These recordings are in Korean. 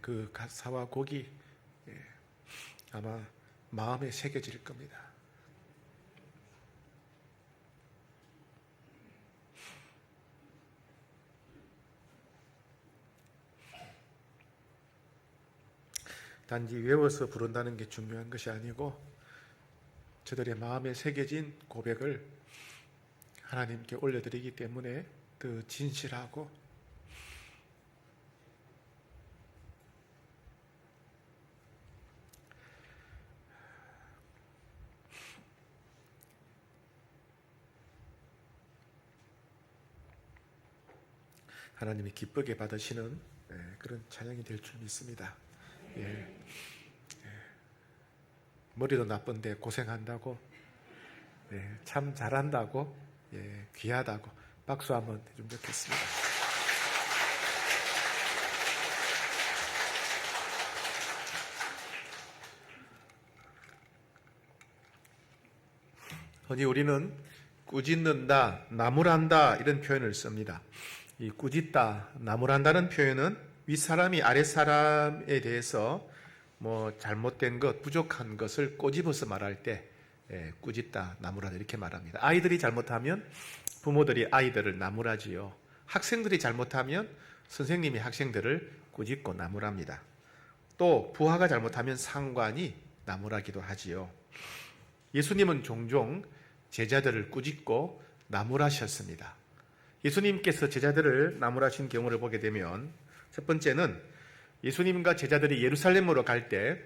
그 가사와 곡이 아마 마음에 새겨질 겁니다. 단지 외워서 부른다는 게 중요한 것이 아니고 저들의 마음에 새겨진 고백을 하나님께 올려드리기 때문에 더 진실하고 하나님이 기쁘게 받으시는 그런 찬양이 될 줄 믿습니다. 머리도 나쁜데 고생한다고, 참 잘한다고, 귀하다고 박수 한번 해주면 좋겠습니다. 흔히 우리는 꾸짖는다, 나무란다 이런 표현을 씁니다. 이 꾸짖다, 나무란다는 표현은 윗사람이 아랫사람에 대해서 잘못된 것, 부족한 것을 꼬집어서 말할 때 꾸짖다, 나무라다 이렇게 말합니다. 아이들이 잘못하면 부모들이 아이들을 나무라지요. 학생들이 잘못하면 선생님이 학생들을 꾸짖고 나무랍니다. 또 부하가 잘못하면 상관이 나무라기도 하지요. 예수님은 종종 제자들을 꾸짖고 나무라셨습니다. 예수님께서 제자들을 나무라신 경우를 보게 되면 첫 번째는 예수님과 제자들이 예루살렘으로 갈 때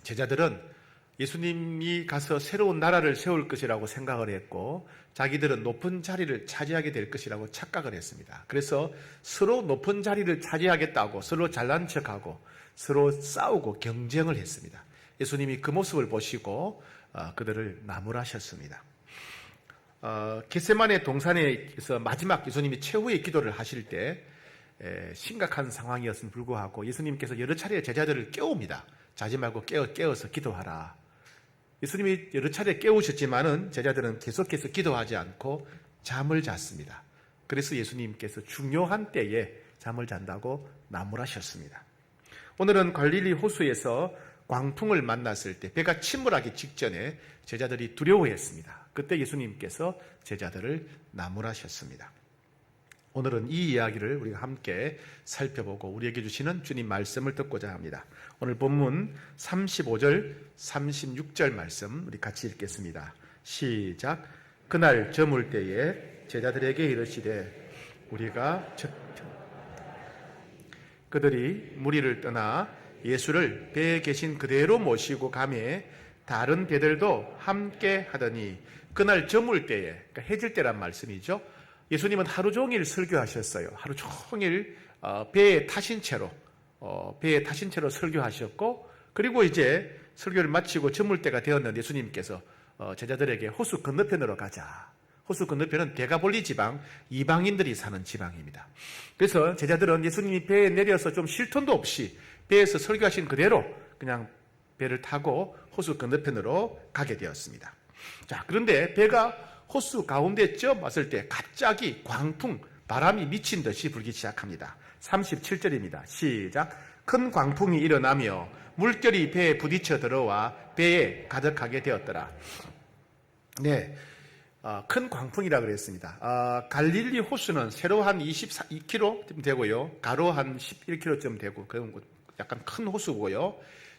제자들은 예수님이 가서 새로운 나라를 세울 것이라고 생각을 했고 자기들은 높은 자리를 차지하게 될 것이라고 착각을 했습니다. 그래서 서로 높은 자리를 차지하겠다고 서로 잘난 척하고 서로 싸우고 경쟁을 했습니다. 예수님이 그 모습을 보시고 그들을 나무라셨습니다. 겟세마네 동산에서 마지막 예수님이 최후의 기도를 하실 때 심각한 상황이었음에 불구하고 예수님께서 여러 차례 제자들을 깨웁니다. 자지 말고 깨어서 기도하라. 예수님이 여러 차례 깨우셨지만은 제자들은 계속해서 기도하지 않고 잠을 잤습니다. 그래서 예수님께서 중요한 때에 잠을 잔다고 나무라셨습니다. 오늘은 갈릴리 호수에서 광풍을 만났을 때 배가 침몰하기 직전에 제자들이 두려워했습니다. 그때 예수님께서 제자들을 나무라셨습니다. 오늘은 이 이야기를 우리가 함께 살펴보고 우리에게 주시는 주님 말씀을 듣고자 합니다. 오늘 본문 35절, 36절 말씀 우리 같이 읽겠습니다. 시작. 그날 저물 때에 제자들에게 이르시되 우리가 그들이 무리를 떠나 예수를 배에 계신 그대로 모시고 가매 다른 배들도 함께 하더니 그날 저물 때에, 그러니까 해질 때란 말씀이죠. 예수님은 하루 종일 설교하셨어요. 하루 종일 배에 타신 채로 설교하셨고, 그리고 이제 설교를 마치고 저물 때가 되었는데 예수님께서 제자들에게 호수 건너편으로 가자. 호수 건너편은 데가볼리 지방, 이방인들이 사는 지방입니다. 그래서 제자들은 예수님이 배에 내려서 좀 쉴 틈도 없이 배에서 설교하신 그대로 그냥 배를 타고 호수 건너편으로 가게 되었습니다. 자, 그런데 배가 호수 가운데쯤 왔을 때 갑자기 광풍, 바람이 미친 듯이 불기 시작합니다. 37절입니다. 시작. 큰 광풍이 일어나며 물결이 배에 부딪혀 들어와 배에 가득하게 되었더라. 네, 큰 광풍이라 그랬습니다. 갈릴리 호수는 세로 한 22km쯤 되고요. 가로 한 11km쯤 되고 그런 약간 큰 호수고요.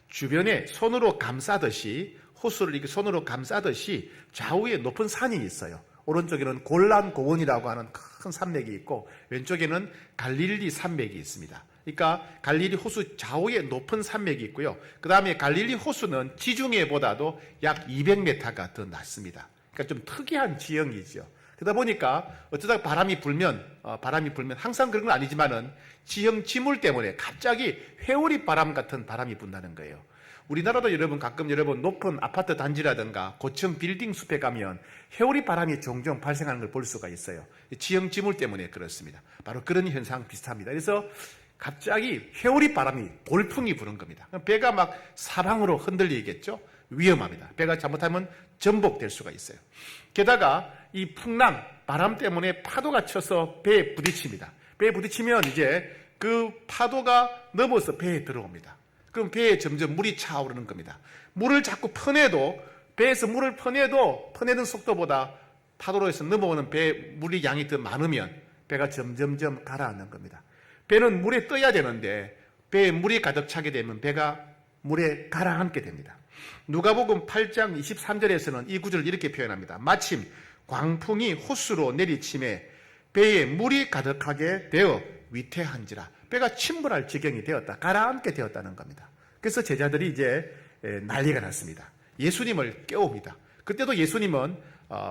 주변에 손으로 감싸듯이 호수를 이렇게 손으로 감싸듯이 좌우에 높은 산이 있어요. 오른쪽에는 골란 고원이라고 하는 큰 산맥이 있고 왼쪽에는 갈릴리 산맥이 있습니다. 그러니까 갈릴리 호수 좌우에 높은 산맥이 있고요. 그 다음에 갈릴리 호수는 지중해보다도 약 200m가 더 낮습니다. 그러니까 좀 특이한 지형이죠. 그러다 보니까 어쩌다 바람이 불면 항상 그런 건 아니지만은 지형 지물 때문에 갑자기 회오리 바람 같은 바람이 분다는 거예요. 우리나라도 가끔 높은 아파트 단지라든가 고층 빌딩 숲에 가면 회오리 바람이 종종 발생하는 걸 볼 수가 있어요. 지형 지물 때문에 그렇습니다. 바로 그런 현상 비슷합니다. 그래서 갑자기 회오리 바람이 돌풍이 부는 겁니다. 배가 막 사방으로 흔들리겠죠? 위험합니다. 배가 잘못하면 전복될 수가 있어요. 게다가 이 풍랑, 바람 때문에 파도가 쳐서 배에 부딪힙니다. 배에 부딪히면 이제 그 파도가 넘어서 배에 들어옵니다. 그럼 배에 점점 물이 차오르는 겁니다. 물을 자꾸 퍼내도, 배에서 물을 퍼내도 퍼내는 속도보다 파도로에서 넘어오는 배 물의 양이 더 많으면 배가 점점점 가라앉는 겁니다. 배는 물에 떠야 되는데 배에 물이 가득 차게 되면 배가 물에 가라앉게 됩니다. 누가복음 8장 23절에서는 이 구절을 이렇게 표현합니다. 마침 광풍이 호수로 내리침에 배에 물이 가득하게 되어 위태한지라. 배가 침몰할 지경이 되었다. 가라앉게 되었다는 겁니다. 그래서 제자들이 이제 난리가 났습니다. 예수님을 깨웁니다. 그때도 예수님은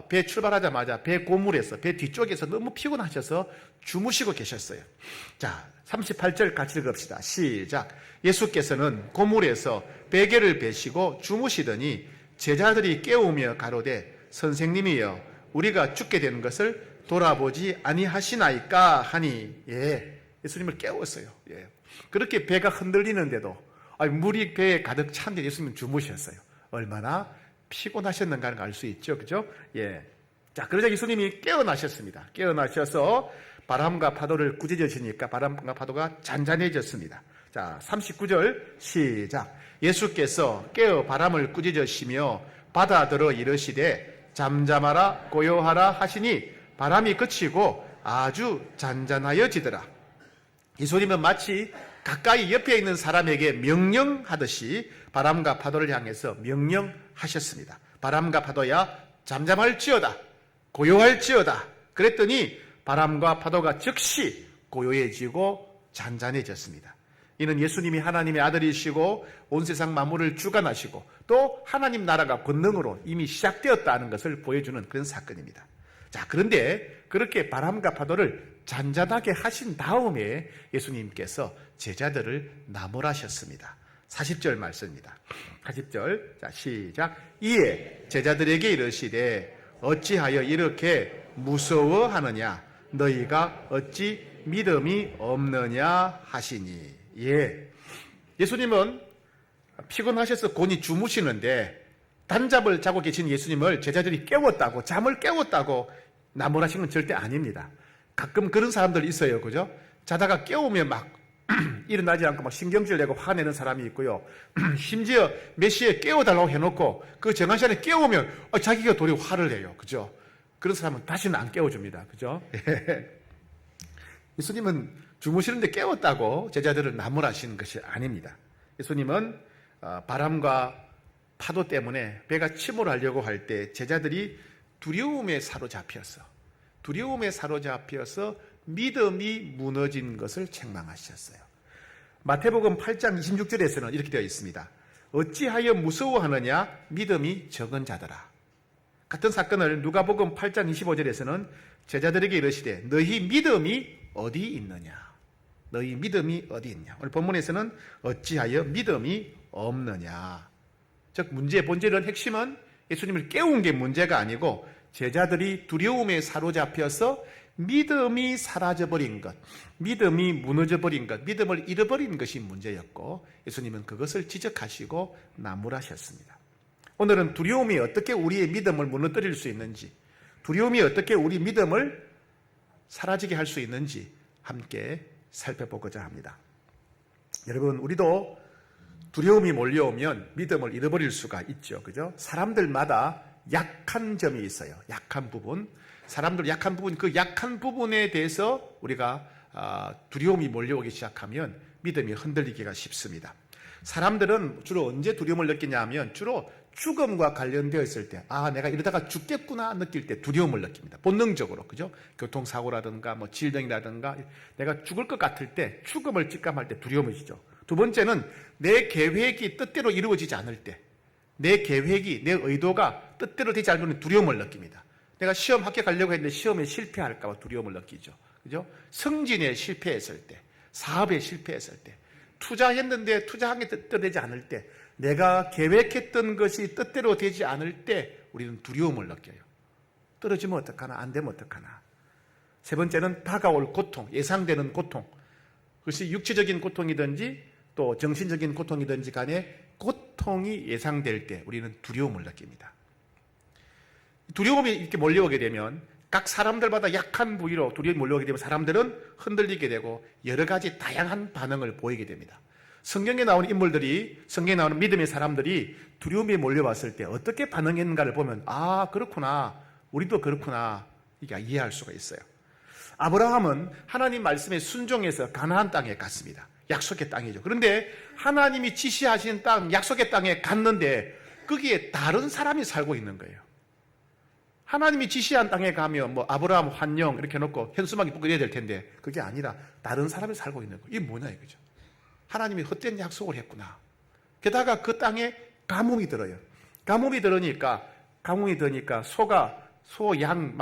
배 출발하자마자 배 고물에서, 배 뒤쪽에서 너무 피곤하셔서 주무시고 계셨어요. 자, 38절 같이 읽읍시다. 시작. 예수께서는 고물에서 베개를 베시고 주무시더니 제자들이 깨우며 가로되 선생님이여 우리가 죽게 되는 것을 돌아보지 아니하시나이까 하니. 예, 예수님을 깨웠어요. 예. 그렇게 배가 흔들리는데도 물이 배에 가득 찬데 예수님은 주무셨어요. 얼마나 피곤하셨는가를 알 수 있죠. 그죠? 예. 자, 그러자 예수님이 깨어나셨습니다. 깨어나셔서 바람과 파도를 꾸짖으시니까 바람과 파도가 잔잔해졌습니다. 자, 39절 시작. 예수께서 깨어 바람을 꾸짖으시며 바다더러 이르시되 잠잠하라 고요하라 하시니 바람이 그치고 아주 잔잔하여지더라. 예수님은 마치 가까이 옆에 있는 사람에게 명령하듯이 바람과 파도를 향해서 명령하셨습니다. 바람과 파도야 잠잠할지어다, 고요할지어다. 그랬더니 바람과 파도가 즉시 고요해지고 잔잔해졌습니다. 이는 예수님이 하나님의 아들이시고 온 세상 만물을 주관하시고 또 하나님 나라가 권능으로 이미 시작되었다는 것을 보여주는 그런 사건입니다. 자, 그런데 그렇게 바람과 파도를 잔잔하게 하신 다음에 예수님께서 제자들을 나무라셨습니다. 40절 말씀입니다. 40절, 자, 시작. 이에 제자들에게 이르시되 어찌하여 이렇게 무서워하느냐? 너희가 어찌 믿음이 없느냐 하시니. 예. 예수님은 피곤하셔서 곤히 주무시는데 단잠을 자고 계신 예수님을 제자들이 깨웠다고, 잠을 깨웠다고 나무라신 건 절대 아닙니다. 가끔 그런 사람들 있어요. 그죠? 자다가 깨우면 막 일어나지 않고 막 신경질 내고 화내는 사람이 있고요. 심지어 몇 시에 깨워달라고 해놓고 그 정한 시간에 깨우면 자기가 도리어 화를 내요. 그죠? 그런 사람은 다시는 안 깨워줍니다. 그죠? 예수님은 주무시는데 깨웠다고 제자들을 나무라시는 것이 아닙니다. 예수님은 바람과 파도 때문에 배가 침몰하려고 할 때 제자들이 두려움에 사로잡혀서 믿음이 무너진 것을 책망하셨어요. 마태복음 8장 26절에서는 이렇게 되어 있습니다. 어찌하여 무서워하느냐? 믿음이 적은 자들아. 같은 사건을 누가복음 8장 25절에서는 제자들에게 이르시되 너희 믿음이 어디 있느냐? 너희 믿음이 어디 있냐? 오늘 본문에서는 어찌하여 믿음이 없느냐? 즉 문제의 본질은 핵심은 예수님을 깨운 게 문제가 아니고 제자들이 두려움에 사로잡혀서 믿음이 사라져버린 것, 믿음이 무너져버린 것, 믿음을 잃어버린 것이 문제였고 예수님은 그것을 지적하시고 나무라셨습니다. 오늘은 두려움이 어떻게 우리의 믿음을 무너뜨릴 수 있는지, 두려움이 어떻게 우리 믿음을 사라지게 할 수 있는지 함께 살펴보고자 합니다. 여러분, 우리도 두려움이 몰려오면 믿음을 잃어버릴 수가 있죠. 그죠? 사람들마다 약한 점이 있어요. 약한 부분. 사람들 약한 부분, 그 약한 부분에 대해서 우리가 두려움이 몰려오기 시작하면 믿음이 흔들리기가 쉽습니다. 사람들은 주로 언제 두려움을 느끼냐 하면 주로 죽음과 관련되어 있을 때, 내가 이러다가 죽겠구나 느낄 때 두려움을 느낍니다. 본능적으로. 그죠? 교통사고라든가 질병이라든가 내가 죽을 것 같을 때, 죽음을 직감할 때 두려움이 지죠. 두 번째는 내 계획이 뜻대로 이루어지지 않을 때, 내 계획이, 내 의도가 뜻대로 되지 않으면 두려움을 느낍니다. 내가 시험 합격하려고 했는데 시험에 실패할까 봐 두려움을 느끼죠. 그죠? 승진에 실패했을 때, 사업에 실패했을 때, 투자했는데 투자한 게 뜻대로 되지 않을 때, 내가 계획했던 것이 뜻대로 되지 않을 때 우리는 두려움을 느껴요. 떨어지면 어떡하나, 안 되면 어떡하나. 세 번째는 다가올 고통, 예상되는 고통. 그것이 육체적인 고통이든지 또 정신적인 고통이든지 간에 고통이 예상될 때 우리는 두려움을 느낍니다. 두려움이 이렇게 몰려오게 되면 각 사람들마다 약한 부위로 두려움이 몰려오게 되면 사람들은 흔들리게 되고 여러 가지 다양한 반응을 보이게 됩니다. 성경에 나오는 인물들이, 성경에 나오는 믿음의 사람들이 두려움이 몰려왔을 때 어떻게 반응했는가를 보면 아, 그렇구나, 우리도 그렇구나, 이게 이해할 수가 있어요. 아브라함은 하나님 말씀에 순종해서 가나안 땅에 갔습니다. 약속의 땅이죠. 그런데 하나님이 지시하신 땅, 약속의 땅에 갔는데 거기에 다른 사람이 살고 있는 거예요. 하나님이 지시한 땅에 가면 뭐 아브라함 환영 이렇게 해놓고 현수막이 붙고 이래야 될 텐데 그게 아니라 다른 사람이 살고 있는 거예요. 이게 뭐냐 이거죠. 하나님이 헛된 약속을 했구나. 게다가 그 땅에 가뭄이 들어요. 가뭄이 들으니까 소, 양,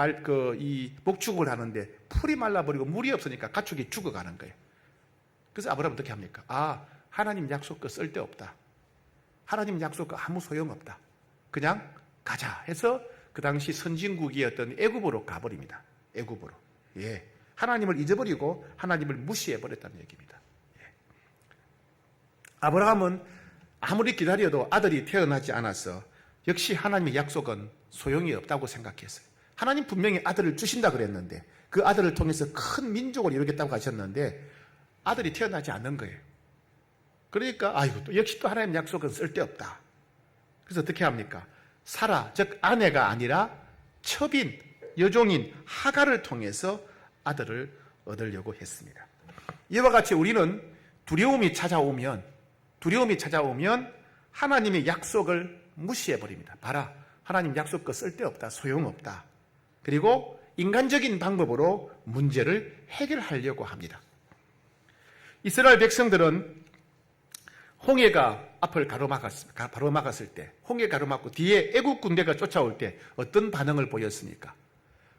이 목축을 하는데 풀이 말라버리고 물이 없으니까 가축이 죽어가는 거예요. 그래서 아브라함은 어떻게 합니까? 아, 하나님 약속 그 쓸데없다. 하나님 약속 그 아무 소용없다. 그냥 가자 해서 그 당시 선진국이었던 애굽으로 가버립니다. 애굽으로. 예. 하나님을 잊어버리고 하나님을 무시해버렸다는 얘기입니다. 예. 아브라함은 아무리 기다려도 아들이 태어나지 않아서 역시 하나님의 약속은 소용이 없다고 생각했어요. 하나님 분명히 아들을 주신다 그랬는데 그 아들을 통해서 큰 민족을 이루겠다고 하셨는데 아들이 태어나지 않는 거예요. 그러니까 아이고 또 역시 또 하나님 약속은 쓸데없다. 그래서 어떻게 합니까? 사라, 즉 아내가 아니라 첩인, 여종인 하갈을 통해서 아들을 얻으려고 했습니다. 이와 같이 우리는 두려움이 찾아오면 하나님의 약속을 무시해버립니다. 봐라, 하나님 약속 그 쓸데없다, 소용없다. 그리고 인간적인 방법으로 문제를 해결하려고 합니다. 이스라엘 백성들은 홍해가 앞을 가로막았을 때, 홍해 가로막고 뒤에 애국 군대가 쫓아올 때 어떤 반응을 보였습니까?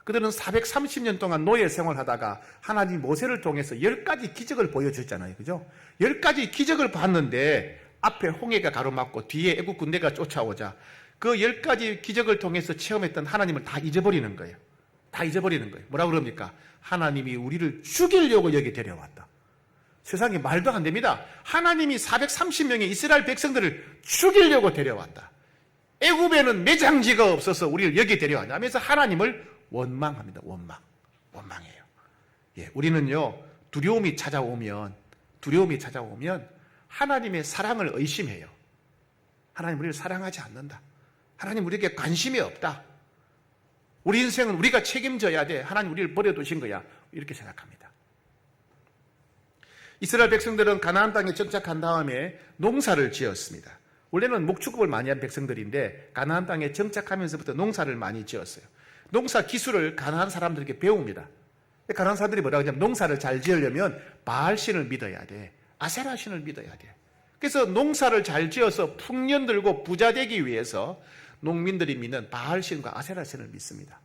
그들은 430년 동안 노예 생활하다가 하나님 모세를 통해서 10가지 기적을 보여줬잖아요. 그죠? 10가지 기적을 봤는데 앞에 홍해가 가로막고 뒤에 애국 군대가 쫓아오자 그 10가지 기적을 통해서 체험했던 하나님을 다 잊어버리는 거예요. 다 잊어버리는 거예요. 뭐라고 그럽니까? 하나님이 우리를 죽이려고 여기 데려왔다. 세상에 말도 안 됩니다. 하나님이 430명의 이스라엘 백성들을 죽이려고 데려왔다. 애굽에는 매장지가 없어서 우리를 여기 데려왔다 하면서 하나님을 원망합니다. 원망해요. 예, 우리는요 두려움이 찾아오면 하나님의 사랑을 의심해요. 하나님 우리를 사랑하지 않는다. 하나님 우리에게 관심이 없다. 우리 인생은 우리가 책임져야 돼. 하나님 우리를 버려두신 거야. 이렇게 생각합니다. 이스라엘 백성들은 가나안 땅에 정착한 다음에 농사를 지었습니다. 원래는 목축업을 많이 한 백성들인데 가나안 땅에 정착하면서부터 농사를 많이 지었어요. 농사 기술을 가나안 사람들에게 배웁니다. 가나안 사람들이 뭐라고 하냐면 농사를 잘 지으려면 바알신을 믿어야 돼. 아세라 신을 믿어야 돼. 그래서 농사를 잘 지어서 풍년 들고 부자 되기 위해서 농민들이 믿는 바알신과 아세라 신을 믿습니다.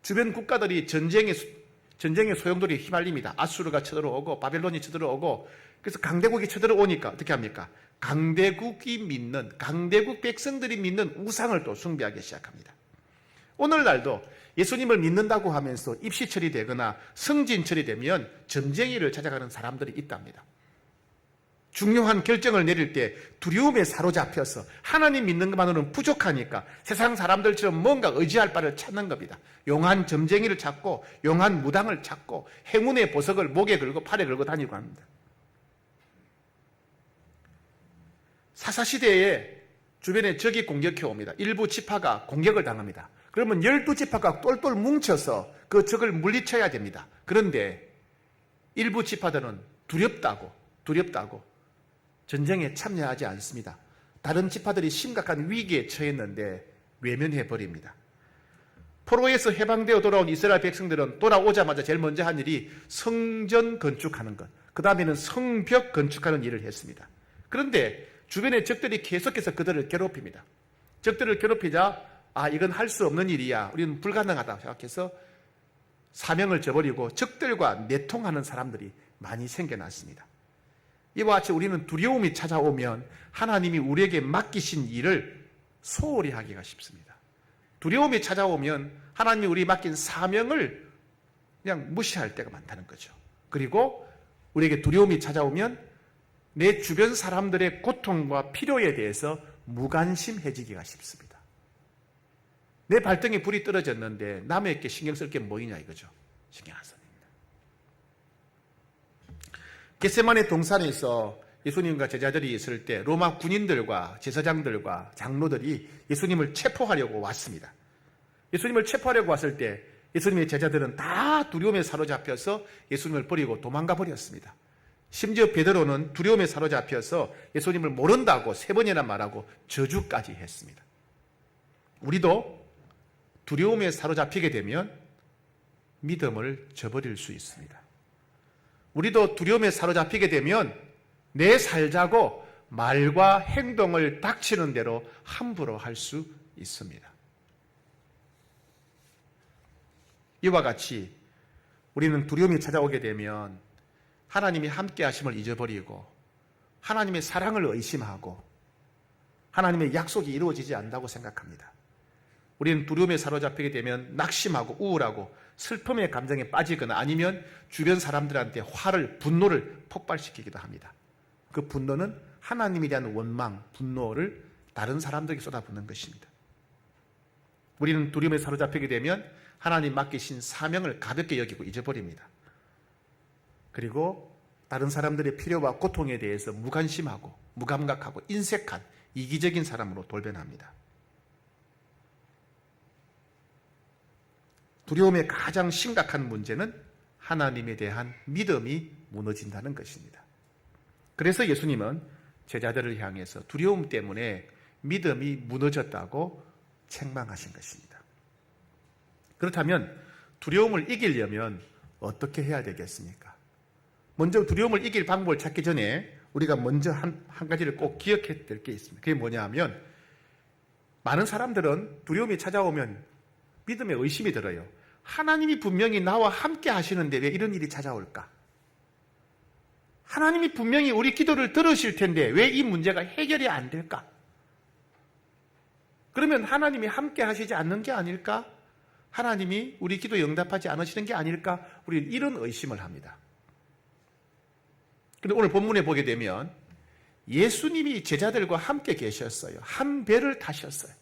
주변 국가들이 전쟁의 소용돌이에 휘말립니다. 아수르가 쳐들어오고 바벨론이 쳐들어오고 그래서 강대국이 쳐들어오니까 어떻게 합니까? 강대국 백성들이 믿는 우상을 또 숭배하기 시작합니다. 오늘날도 예수님을 믿는다고 하면서 입시철이 되거나 성진철이 되면 점쟁이를 찾아가는 사람들이 있답니다. 중요한 결정을 내릴 때 두려움에 사로잡혀서 하나님 믿는 것만으로는 부족하니까 세상 사람들처럼 뭔가 의지할 바를 찾는 겁니다. 용한 점쟁이를 찾고 용한 무당을 찾고 행운의 보석을 목에 걸고 팔에 걸고 다니고 합니다. 사사시대에 주변에 적이 공격해 옵니다. 일부 지파가 공격을 당합니다. 그러면 12지파가 똘똘 뭉쳐서 그 적을 물리쳐야 됩니다. 그런데 일부 지파들은 두렵다고 전쟁에 참여하지 않습니다. 다른 지파들이 심각한 위기에 처했는데 외면해버립니다. 포로에서 해방되어 돌아온 이스라엘 백성들은 돌아오자마자 제일 먼저 한 일이 성전 건축하는 것, 그 다음에는 성벽 건축하는 일을 했습니다. 그런데 주변의 적들이 계속해서 그들을 괴롭힙니다. 적들을 괴롭히자 이건 할 수 없는 일이야, 우리는 불가능하다 생각해서 사명을 저버리고 적들과 내통하는 사람들이 많이 생겨났습니다. 이와 같이 우리는 두려움이 찾아오면 하나님이 우리에게 맡기신 일을 소홀히 하기가 쉽습니다. 두려움이 찾아오면 하나님이 우리 맡긴 사명을 그냥 무시할 때가 많다는 거죠. 그리고 우리에게 두려움이 찾아오면 내 주변 사람들의 고통과 필요에 대해서 무관심해지기가 쉽습니다. 내 발등에 불이 떨어졌는데 남에게 신경 쓸 게 뭐이냐 이거죠. 신경 안 씁니다. 겟세마네 동산에서 예수님과 제자들이 있을 때 로마 군인들과 제사장들과 장로들이 예수님을 체포하려고 왔습니다. 예수님을 체포하려고 왔을 때 예수님의 제자들은 다 두려움에 사로잡혀서 예수님을 버리고 도망가 버렸습니다. 심지어 베드로는 두려움에 사로잡혀서 예수님을 모른다고 3번이나 말하고 저주까지 했습니다. 우리도 두려움에 사로잡히게 되면 믿음을 저버릴 수 있습니다. 우리도 두려움에 사로잡히게 되면 내 살자고 말과 행동을 닥치는 대로 함부로 할 수 있습니다. 이와 같이 우리는 두려움이 찾아오게 되면 하나님이 함께 하심을 잊어버리고 하나님의 사랑을 의심하고 하나님의 약속이 이루어지지 않는다고 생각합니다. 우리는 두려움에 사로잡히게 되면 낙심하고 우울하고 슬픔의 감정에 빠지거나 아니면 주변 사람들한테 화를, 분노를 폭발시키기도 합니다. 그 분노는 하나님에 대한 원망, 분노를 다른 사람들에게 쏟아붓는 것입니다. 우리는 두려움에 사로잡히게 되면 하나님 맡기신 사명을 가볍게 여기고 잊어버립니다. 그리고 다른 사람들의 필요와 고통에 대해서 무관심하고 무감각하고 인색한 이기적인 사람으로 돌변합니다. 두려움의 가장 심각한 문제는 하나님에 대한 믿음이 무너진다는 것입니다. 그래서 예수님은 제자들을 향해서 두려움 때문에 믿음이 무너졌다고 책망하신 것입니다. 그렇다면 두려움을 이기려면 어떻게 해야 되겠습니까? 먼저 두려움을 이길 방법을 찾기 전에 우리가 먼저 한 가지를 꼭 기억해야 될 게 있습니다. 그게 뭐냐 하면 많은 사람들은 두려움이 찾아오면 믿음에 의심이 들어요. 하나님이 분명히 나와 함께 하시는데 왜 이런 일이 찾아올까? 하나님이 분명히 우리 기도를 들으실 텐데 왜 이 문제가 해결이 안 될까? 그러면 하나님이 함께 하시지 않는 게 아닐까? 하나님이 우리 기도에 응답하지 않으시는 게 아닐까? 우리는 이런 의심을 합니다. 그런데 오늘 본문에 보게 되면 예수님이 제자들과 함께 계셨어요. 한 배를 타셨어요.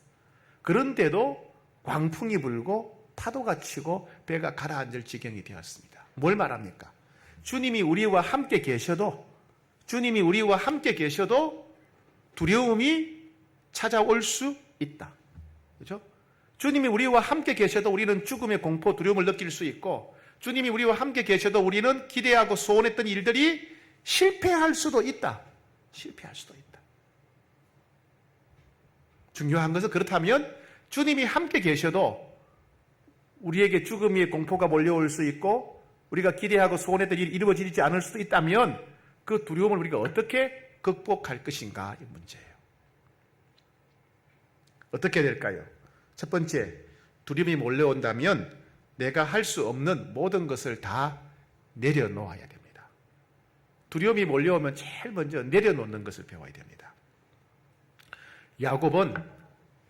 그런데도 광풍이 불고 파도가 치고 배가 가라앉을 지경이 되었습니다. 뭘 말합니까? 주님이 우리와 함께 계셔도 두려움이 찾아올 수 있다. 그렇죠? 주님이 우리와 함께 계셔도 우리는 죽음의 공포, 두려움을 느낄 수 있고 주님이 우리와 함께 계셔도 우리는 기대하고 소원했던 일들이 실패할 수도 있다. 중요한 것은 그렇다면 주님이 함께 계셔도 우리에게 죽음의 공포가 몰려올 수 있고 우리가 기대하고 소원했던 일이 이루어지지 않을 수도 있다면 그 두려움을 우리가 어떻게 극복할 것인가 이 문제예요. 어떻게 될까요? 첫 번째, 두려움이 몰려온다면 내가 할 수 없는 모든 것을 다 내려놓아야 됩니다. 두려움이 몰려오면 제일 먼저 내려놓는 것을 배워야 됩니다. 야곱은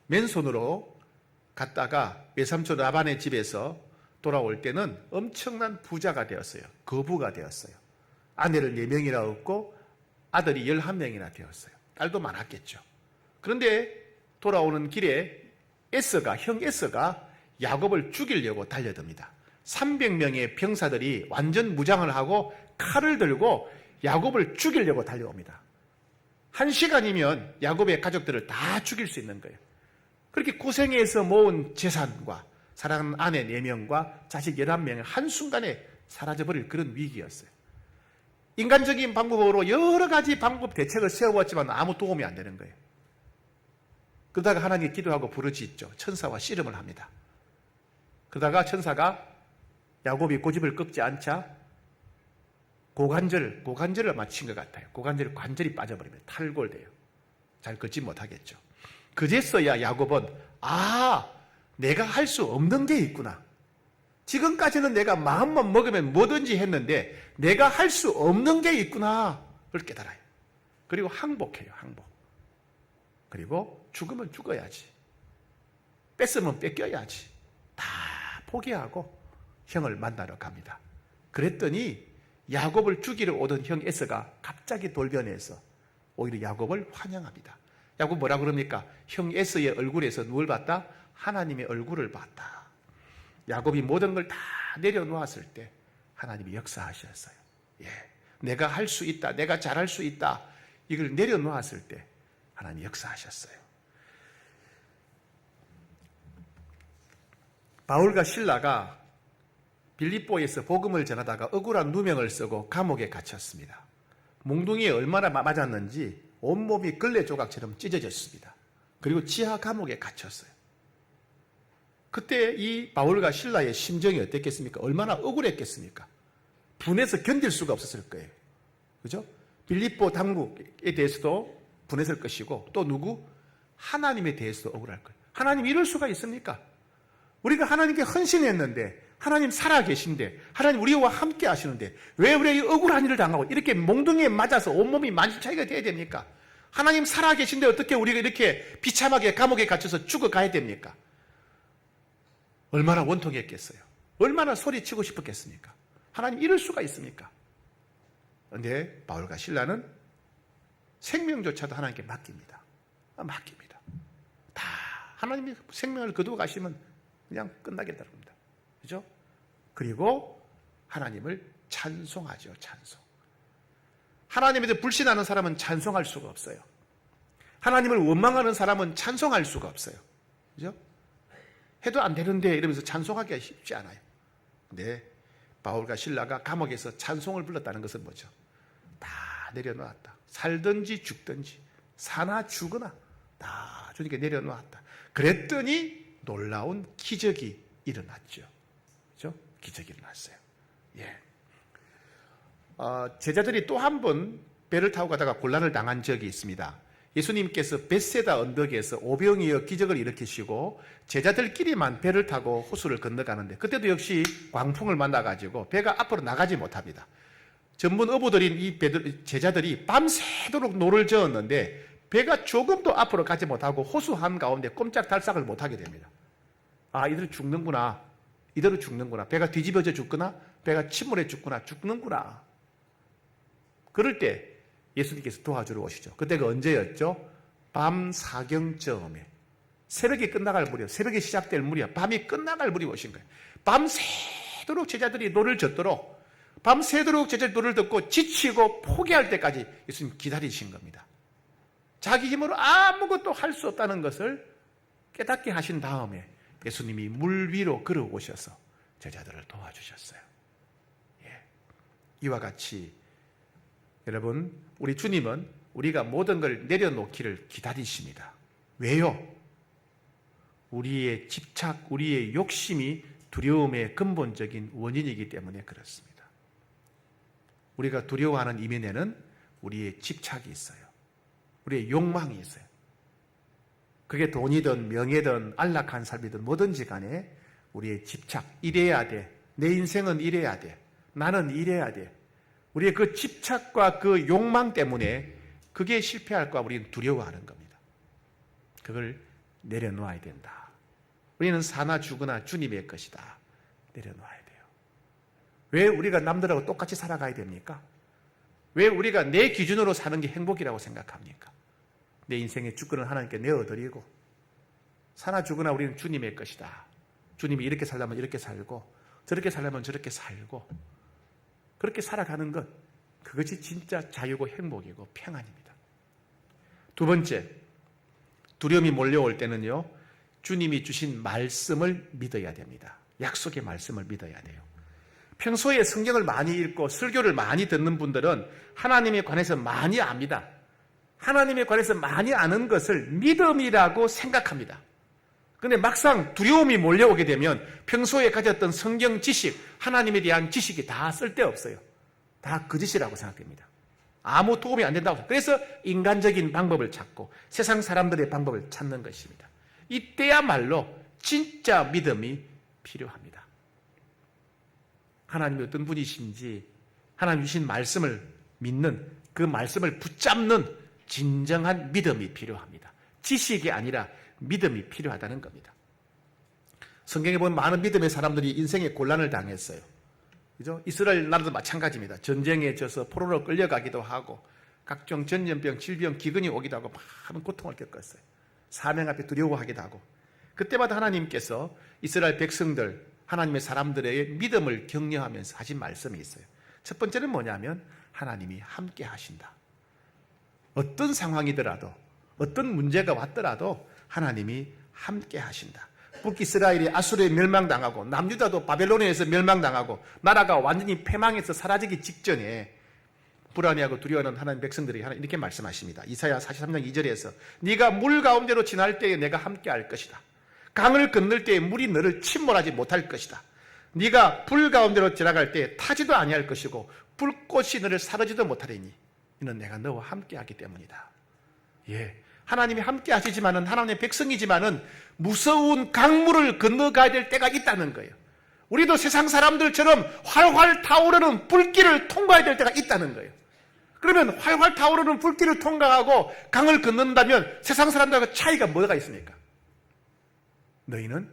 맨손으로 갔다가 외삼촌 라반의 집에서 돌아올 때는 엄청난 부자가 되었어요. 거부가 되었어요. 아내를 4명이나 얻고 아들이 11명이나 되었어요. 딸도 많았겠죠. 그런데 돌아오는 길에 형 에서가 야곱을 죽이려고 달려듭니다. 300명의 병사들이 완전 무장을 하고 칼을 들고 야곱을 죽이려고 달려옵니다. 1시간이면 야곱의 가족들을 다 죽일 수 있는 거예요. 그렇게 고생해서 모은 재산과 사랑하는 아내 4명과 자식 11명이 한순간에 사라져버릴 그런 위기였어요. 인간적인 방법으로 여러 가지 방법 대책을 세워봤지만 아무 도움이 안 되는 거예요. 그러다가 하나님께 기도하고 부르짖죠. 천사와 씨름을 합니다. 그러다가 천사가 야곱이 고집을 꺾지 않자 고관절을 맞힌 것 같아요. 관절이 빠져버립니다. 탈골돼요. 잘 걷지 못하겠죠. 그제서야 야곱은 내가 할 수 없는 게 있구나. 지금까지는 내가 마음만 먹으면 뭐든지 했는데 내가 할 수 없는 게 있구나를 깨달아요. 그리고 항복. 그리고 죽으면 죽어야지. 뺐으면 뺏겨야지. 다 포기하고 형을 만나러 갑니다. 그랬더니 야곱을 죽이러 오던 형 에서가 갑자기 돌변해서 오히려 야곱을 환영합니다. 야곱 뭐라 그럽니까? 형 에서의 얼굴에서 누굴 봤다? 하나님의 얼굴을 봤다. 야곱이 모든 걸 다 내려놓았을 때 하나님이 역사하셨어요. 예, 내가 할 수 있다, 내가 잘할 수 있다, 이걸 내려놓았을 때 하나님이 역사하셨어요. 바울과 실라가 빌립보에서 복음을 전하다가 억울한 누명을 쓰고 감옥에 갇혔습니다. 몽둥이에 얼마나 맞았는지 온몸이 걸레 조각처럼 찢어졌습니다. 그리고 지하 감옥에 갇혔어요. 그때 이 바울과 실라의 심정이 어땠겠습니까? 얼마나 억울했겠습니까? 분해서 견딜 수가 없었을 거예요. 그죠? 빌립보 당국에 대해서도 분했을 것이고, 또 누구? 하나님에 대해서도 억울할 거예요. 하나님 이럴 수가 있습니까? 우리가 하나님께 헌신했는데, 하나님 살아계신데, 하나님 우리와 함께 하시는데 왜 우리에게 억울한 일을 당하고 이렇게 몽둥이에 맞아서 온몸이 만신창이가 돼야 됩니까? 하나님 살아계신데 어떻게 우리가 이렇게 비참하게 감옥에 갇혀서 죽어가야 됩니까? 얼마나 원통했겠어요? 얼마나 소리치고 싶었겠습니까? 하나님 이럴 수가 있습니까? 그런데 바울과 실라는 생명조차도 하나님께 맡깁니다. 맡깁니다. 다 하나님이 생명을 거두어 가시면 그냥 끝나겠다는 겁니다. 그죠? 그리고 하나님을 찬송하죠. 찬송. 하나님에 대해 불신하는 사람은 찬송할 수가 없어요. 하나님을 원망하는 사람은 찬송할 수가 없어요. 그죠? 해도 안 되는데 이러면서 찬송하기가 쉽지 않아요. 근데 바울과 실라가 감옥에서 찬송을 불렀다는 것은 뭐죠? 다 내려놓았다. 살든지 죽든지 사나 죽으나 다 주님께 내려놓았다. 그랬더니 놀라운 기적이 일어났죠. 그죠? 기적이 일어났어요. 예. 제자들이 또 한 번 배를 타고 가다가 곤란을 당한 적이 있습니다. 예수님께서 벳세다 언덕에서 오병이어 기적을 일으키시고 제자들끼리만 배를 타고 호수를 건너가는데 그때도 역시 광풍을 만나가지고 배가 앞으로 나가지 못합니다. 전문 어부들인 이 제자들이 밤새도록 노를 저었는데 배가 조금도 앞으로 가지 못하고 호수 한가운데 꼼짝달싹을 못하게 됩니다. 아, 이대로 죽는구나. 이대로 죽는구나. 배가 뒤집어져 죽거나 배가 침몰해 죽는구나. 그럴 때 예수님께서 도와주러 오시죠. 그때가 언제였죠? 밤 사경쯤에 새벽이 끝나갈 무렵, 새벽이 시작될 무렵, 밤이 끝나갈 무렵 오신 거예요. 밤새도록 제자들이 노를 젓도록, 밤새도록 제자들이 노를 듣고 지치고 포기할 때까지 예수님 기다리신 겁니다. 자기 힘으로 아무것도 할 수 없다는 것을 깨닫게 하신 다음에 예수님이 물 위로 걸어오셔서 제자들을 도와주셨어요. 예. 이와 같이 여러분, 우리 주님은 우리가 모든 걸 내려놓기를 기다리십니다. 왜요? 우리의 집착, 우리의 욕심이 두려움의 근본적인 원인이기 때문에 그렇습니다. 우리가 두려워하는 이면에는 우리의 집착이 있어요. 우리의 욕망이 있어요. 그게 돈이든 명예든 안락한 삶이든 뭐든지 간에 우리의 집착, 이래야 돼. 내 인생은 이래야 돼. 나는 이래야 돼. 우리의 그 집착과 그 욕망 때문에 그게 실패할까 우리는 두려워하는 겁니다. 그걸 내려놓아야 된다. 우리는 사나 죽으나 주님의 것이다. 내려놓아야 돼요. 왜 우리가 남들하고 똑같이 살아가야 됩니까? 왜 우리가 내 기준으로 사는 게 행복이라고 생각합니까? 내 인생의 주권을 하나님께 내어드리고 사나 죽으나 우리는 주님의 것이다. 주님이 이렇게 살려면 이렇게 살고 저렇게 살려면 저렇게 살고 그렇게 살아가는 것, 그것이 진짜 자유고 행복이고 평안입니다. 두 번째, 두려움이 몰려올 때는요, 주님이 주신 말씀을 믿어야 됩니다. 약속의 말씀을 믿어야 돼요. 평소에 성경을 많이 읽고 설교를 많이 듣는 분들은 하나님에 관해서 많이 압니다. 하나님에 관해서 많이 아는 것을 믿음이라고 생각합니다. 그런데 막상 두려움이 몰려오게 되면 평소에 가졌던 성경 지식, 하나님에 대한 지식이 다 쓸데없어요. 다 거짓이라고 생각됩니다. 아무 도움이 안 된다고. 그래서 인간적인 방법을 찾고 세상 사람들의 방법을 찾는 것입니다. 이때야말로 진짜 믿음이 필요합니다. 하나님이 어떤 분이신지 하나님 주신 말씀을 믿는 그 말씀을 붙잡는 진정한 믿음이 필요합니다. 지식이 아니라 믿음이 필요하다는 겁니다. 성경에 보면 많은 믿음의 사람들이 인생에 곤란을 당했어요. 그죠? 이스라엘 나라도 마찬가지입니다. 전쟁에 져서 포로로 끌려가기도 하고 각종 전염병, 질병, 기근이 오기도 하고 많은 고통을 겪었어요. 사명 앞에 두려워하기도 하고 그때마다 하나님께서 이스라엘 백성들, 하나님의 사람들의 믿음을 격려하면서 하신 말씀이 있어요. 첫 번째는 뭐냐면 하나님이 함께 하신다. 어떤 상황이더라도, 어떤 문제가 왔더라도 하나님이 함께 하신다. 북이스라엘이 아수르에 멸망당하고 남유다도 바벨론에서 멸망당하고 나라가 완전히 패망해서 사라지기 직전에 불안해하고 두려워하는 하나님 백성들이 이렇게 말씀하십니다. 이사야 43장 2절에서 네가 물 가운데로 지날 때에 내가 함께 할 것이다. 강을 건널 때에 물이 너를 침몰하지 못할 것이다. 네가 불 가운데로 지나갈 때에 타지도 아니할 것이고 불꽃이 너를 사르지도 못하리니 이는 내가 너와 함께 하기 때문이다. 예, 하나님이 함께 하시지만은 하나님의 백성이지만은 무서운 강물을 건너가야 될 때가 있다는 거예요. 우리도 세상 사람들처럼 활활 타오르는 불길을 통과해야 될 때가 있다는 거예요. 그러면 활활 타오르는 불길을 통과하고 강을 건넌다면 세상 사람들과 차이가 뭐가 있습니까? 너희는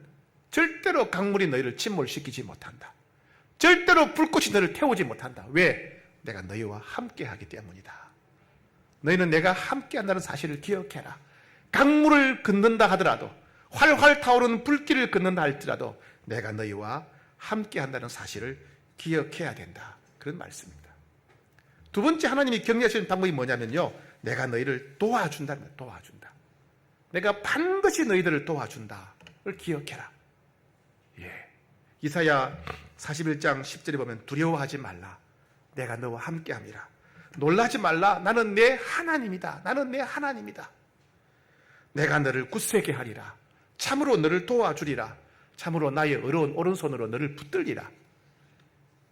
절대로 강물이 너희를 침몰시키지 못한다. 절대로 불꽃이 너를 태우지 못한다. 왜? 내가 너희와 함께 하기 때문이다. 너희는 내가 함께 한다는 사실을 기억해라. 강물을 건넌다 하더라도, 활활 타오르는 불길을 건넌다 할지라도 내가 너희와 함께 한다는 사실을 기억해야 된다. 그런 말씀입니다. 두 번째 하나님이 격려하시는 방법이 뭐냐면요, 내가 너희를 도와준다는 거예요. 도와준다. 내가 반드시 너희들을 도와준다를 기억해라. 예. 이사야 41장 10절에 보면 두려워하지 말라. 내가 너와 함께함이라. 놀라지 말라. 나는 내 하나님이다. 나는 내 하나님이다. 내가 너를 굳세게 하리라. 참으로 너를 도와주리라. 참으로 나의 어려운 오른손으로 너를 붙들리라.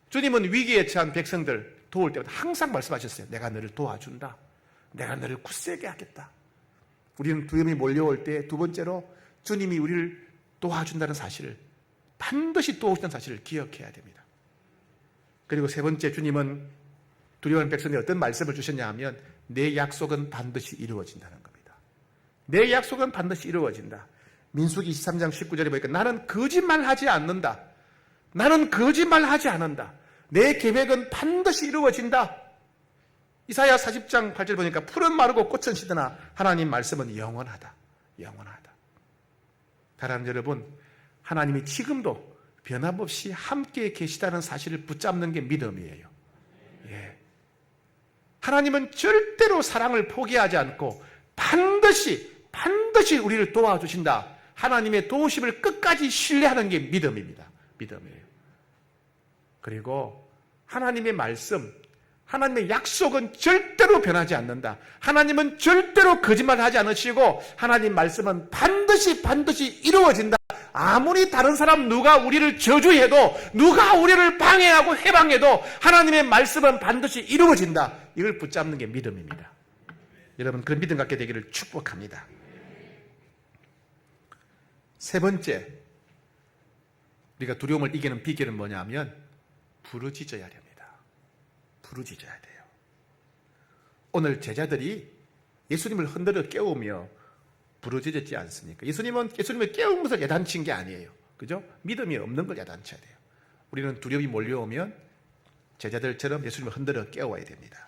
주님은 위기에 처한 백성들 도울 때마다 항상 말씀하셨어요. 내가 너를 도와준다. 내가 너를 굳세게 하겠다. 우리는 두려움이 몰려올 때 두 번째로 주님이 우리를 도와준다는 사실을, 반드시 도와준다는 사실을 기억해야 됩니다. 그리고 세 번째, 주님은 두려워하는 백성에게 어떤 말씀을 주셨냐 하면 내 약속은 반드시 이루어진다는 겁니다. 내 약속은 반드시 이루어진다. 민수기 23장 19절에 보니까 나는 거짓말하지 않는다. 나는 거짓말하지 않는다. 내 계획은 반드시 이루어진다. 이사야 40장 8절 보니까 풀은 마르고 꽃은 시드나 하나님 말씀은 영원하다. 영원하다. 사랑하는 여러분, 하나님이 지금도 변함없이 함께 계시다는 사실을 붙잡는 게 믿음이에요. 예. 하나님은 절대로 사랑을 포기하지 않고 반드시 우리를 도와주신다. 하나님의 도우심을 끝까지 신뢰하는 게 믿음입니다. 믿음이에요. 그리고 하나님의 말씀, 하나님의 약속은 절대로 변하지 않는다. 하나님은 절대로 거짓말하지 않으시고 하나님 말씀은 반드시 이루어진다. 아무리 다른 사람 누가 우리를 저주해도, 누가 우리를 방해하고 해방해도 하나님의 말씀은 반드시 이루어진다. 이걸 붙잡는 게 믿음입니다. 여러분, 그런 믿음 갖게 되기를 축복합니다. 세 번째, 우리가 두려움을 이기는 비결은 뭐냐면 부르짖어야 됩니다. 부르짖어야 돼요. 오늘 제자들이 예수님을 흔들어 깨우며 부르짖었지 않습니까? 예수님을 깨운 것을 야단친 게 아니에요. 그죠? 믿음이 없는 걸 야단쳐야 돼요. 우리는 두려움이 몰려오면 제자들처럼 예수님을 흔들어 깨워야 됩니다.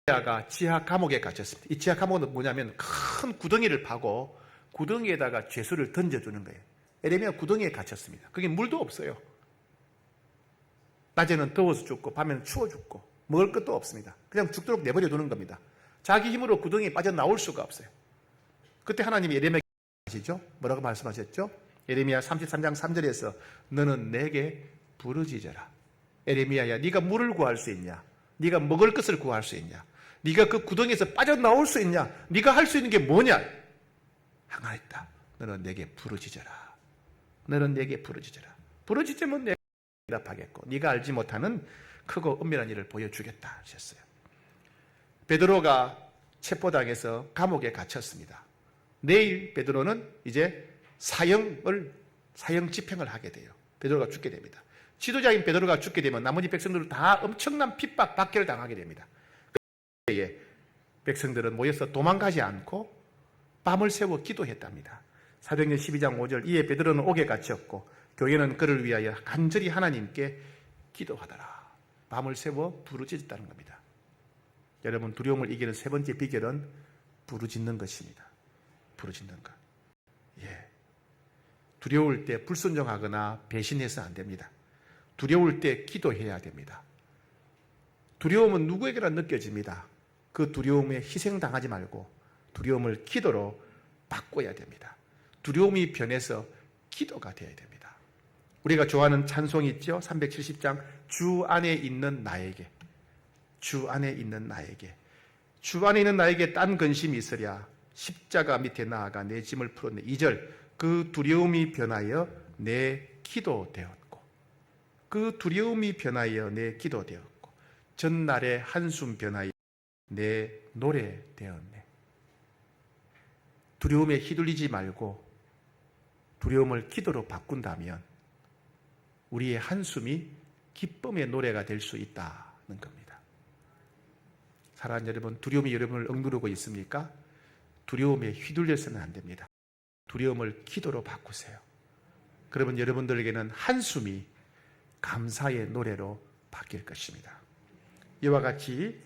에레미야가 지하 감옥에 갇혔습니다. 이 지하 감옥은 뭐냐면 큰 구덩이를 파고 구덩이에다가 죄수를 던져주는 거예요. 에레미야 구덩이에 갇혔습니다. 거기 물도 없어요. 낮에는 더워서 죽고 밤에는 추워 죽고 먹을 것도 없습니다. 그냥 죽도록 내버려 두는 겁니다. 자기 힘으로 구덩이에 빠져나올 수가 없어요. 그때 하나님이 예레미야에게 아시죠? 뭐라고 말씀하셨죠? 예레미야 33장 3절에서 너는 내게 부르짖어라. 예레미야야, 네가 물을 구할 수 있냐? 네가 먹을 것을 구할 수 있냐? 네가 그 구덩이에서 빠져나올 수 있냐? 네가 할 수 있는 게 뭐냐? 항하였다. 너는 내게 부르짖어라. 너는 내게 부르짖어라. 부르짖으면 내가 대답하겠고 네가 알지 못하는 크고 은밀한 일을 보여주겠다 하셨어요. 베드로가 체포당해서 감옥에 갇혔습니다. 내일 베드로는 이제 사형 집행을 하게 돼요. 베드로가 죽게 됩니다. 지도자인 베드로가 죽게 되면 나머지 백성들은 다 엄청난 핍박, 박해를 당하게 됩니다. 그때 백성들은 모여서 도망가지 않고 밤을 새워 기도했답니다. 사도행전 12장 5절 이에 베드로는 옥에 갇혔고 교회는 그를 위하여 간절히 하나님께 기도하더라. 밤을 새워 부르짖었다는 겁니다. 여러분, 두려움을 이기는 세 번째 비결은 부르짖는 것입니다. 부르짖는 것. 두려울 때 불순종하거나 배신해서 안 됩니다. 두려울 때 기도해야 됩니다. 두려움은 누구에게나 느껴집니다. 그 두려움에 희생당하지 말고 두려움을 기도로 바꿔야 됩니다. 두려움이 변해서 기도가 되어야 됩니다. 우리가 좋아하는 찬송이 있죠? 370장 주 안에 있는 나에게, 주 안에 있는 나에게, 주 안에 있는 나에게 딴 근심이 있으랴 십자가 밑에 나아가 내 짐을 풀었네. 2절 그 두려움이 변하여 내 기도 되었고, 그 두려움이 변하여 내 기도 되었고, 전날의 한숨 변하여 내 노래 되었네. 두려움에 휘둘리지 말고 두려움을 기도로 바꾼다면 우리의 한숨이 기쁨의 노래가 될 수 있다는 겁니다. 사랑하는 여러분, 두려움이 여러분을 억누르고 있습니까? 두려움에 휘둘려서는 안 됩니다. 두려움을 기도로 바꾸세요. 그러면 여러분들에게는 한숨이 감사의 노래로 바뀔 것입니다. 이와 같이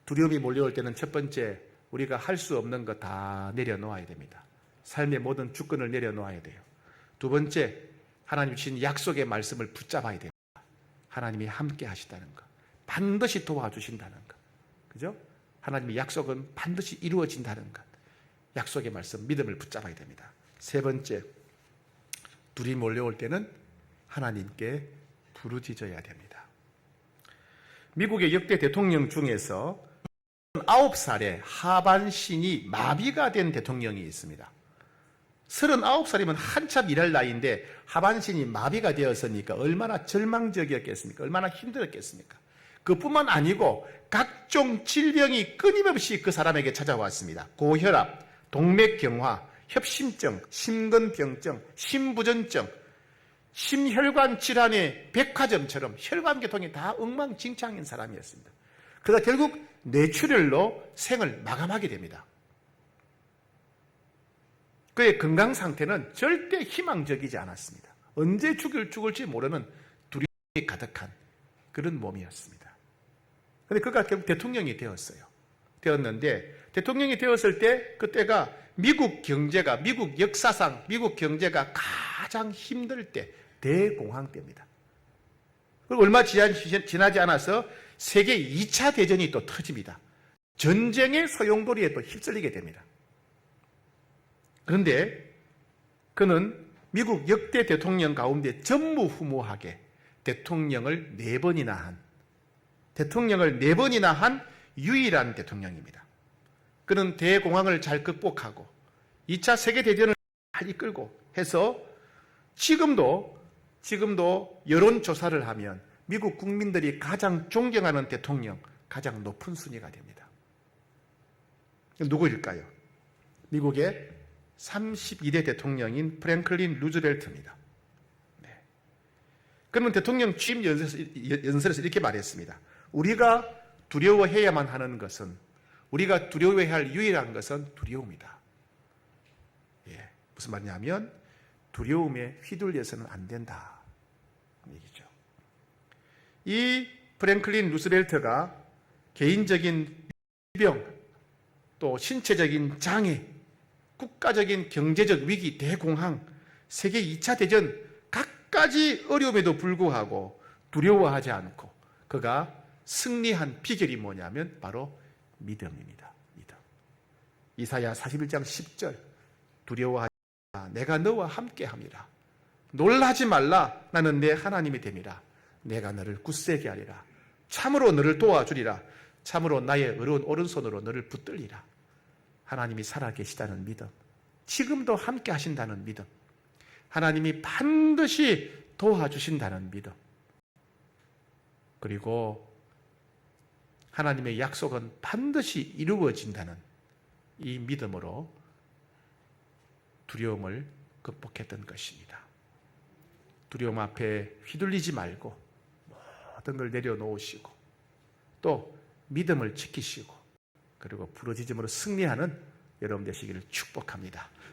두려움이 몰려올 때는 첫 번째, 우리가 할 수 없는 거 다 내려놓아야 됩니다. 삶의 모든 주권을 내려놓아야 돼요. 두 번째, 하나님 주신 약속의 말씀을 붙잡아야 됩니다. 하나님이 함께 하시다는 것, 반드시 도와주신다는 것, 그죠? 하나님의 약속은 반드시 이루어진다는 것, 약속의 말씀, 믿음을 붙잡아야 됩니다. 세 번째, 둘이 몰려올 때는 하나님께 부르짖어야 됩니다. 미국의 역대 대통령 중에서 39살에 하반신이 마비가 된 대통령이 있습니다. 39살이면 한참 일할 나이인데 하반신이 마비가 되었으니까 얼마나 절망적이었겠습니까? 얼마나 힘들었겠습니까? 그뿐만 아니고 각종 질병이 끊임없이 그 사람에게 찾아왔습니다. 고혈압, 동맥경화, 협심증, 심근병증, 심부전증, 심혈관 질환의 백화점처럼 혈관계통이 다 엉망진창인 사람이었습니다. 그러다 결국 뇌출혈로 생을 마감하게 됩니다. 그의 건강 상태는 절대 희망적이지 않았습니다. 언제 죽을지 모르는 두려움이 가득한 그런 몸이었습니다. 그런데 그가 결국 대통령이 되었는데 대통령이 되었을 때 그때가 미국 경제가, 미국 역사상 미국 경제가 가장 힘들 때, 대공황 때입니다. 그리고 얼마 지나지 않아서 세계 2차 대전이 또 터집니다. 전쟁의 소용돌이에 또 휩쓸리게 됩니다. 그런데 그는 미국 역대 대통령 가운데 전무후무하게 대통령을 4번이나 한 유일한 대통령입니다. 그는 대공황을 잘 극복하고 2차 세계대전을 잘 이끌고 해서 지금도 여론조사를 하면 미국 국민들이 가장 존경하는 대통령, 가장 높은 순위가 됩니다. 누구일까요? 미국의 32대 대통령인 프랭클린 루즈벨트입니다. 그러면 대통령 취임 연설에서 이렇게 말했습니다. 우리가 두려워해야만 하는 것은, 우리가 두려워해야 할 유일한 것은 두려움이다. 무슨 말이냐면 두려움에 휘둘려서는 안 된다 얘기죠. 이 프랭클린 루스벨트가 개인적인 병, 또 신체적인 장애, 국가적인 경제적 위기, 대공황, 세계 2차 대전 갖가지 어려움에도 불구하고 두려워하지 않고 그가 승리한 비결이 뭐냐면 바로 믿음입니다. 믿음. 이사야 41장 10절 두려워하지 마, 내가 너와 함께함이라. 놀라지 말라, 나는 내 하나님이 됨이라. 내가 너를 굳세게 하리라. 참으로 너를 도와주리라. 참으로 나의 의로운 오른손으로 너를 붙들리라. 하나님이 살아계시다는 믿음, 지금도 함께 하신다는 믿음, 하나님이 반드시 도와주신다는 믿음, 그리고 하나님의 약속은 반드시 이루어진다는 이 믿음으로 두려움을 극복했던 것입니다. 두려움 앞에 휘둘리지 말고 모든 걸 내려놓으시고 또 믿음을 지키시고 그리고 부르짖음으로 승리하는 여러분 되시기를 축복합니다.